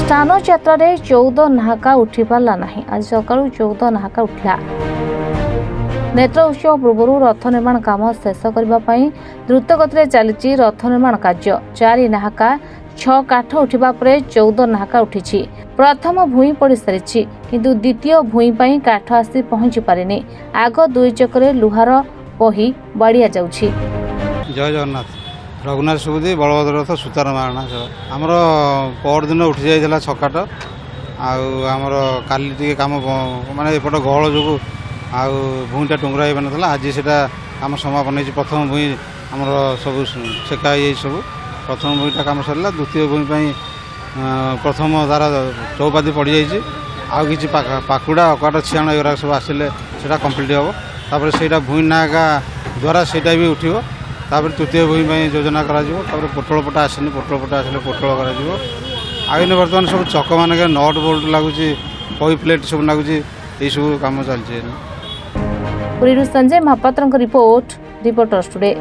स्नान यात्रा 14 नाहाका उठी पारला नहीं। आज सकाळू 14 नाहाका उठला। नेत्र उत्सव पूर्व रथ निर्माण काम शेष करने द्रुत गति चली रथ निर्माण कार्य। 4 नाहाका 6 काठ उठा पर 14 नाहाका उठी। प्रथम भूई पड़ सारी किंतु द्वितीय भूई पर काठ आसी पहुंची पारिनी। आग 2 चक्रे लुहार पही बाड़िया जाउछि। जय जगन्नाथ। रघुनाथ सुबुद्धि बलभद्र रथ सुतार मारणा आमर परदिन उठी जाइला छकाट आमर काली टी कम माने एपट गहल जो भूईटा टुंगरा हो नाला। आज से कम समापन हो। प्रथम भूई आमर सब छेका सब प्रथम भूईटा कम सरला। द्वितीय भूई प्रथम तार चौपाती पड़ जाइए। आउ कि पाकुड़ा अकाट छियाण एगुरा सब आसिले से कम्प्लीट हम। तापर से भूई नागा द्वारा सेटा भी उठो। तापर तृतीय भूमि योजना करा पोटल पटा आसनी पोटल पटा आसे पोटल कर बर्तमान सब चक मान नट बोल्ट लगुच पई प्लेट सब लगुच ये सब कम चलती। Sanjay Mahapatra report reporters today.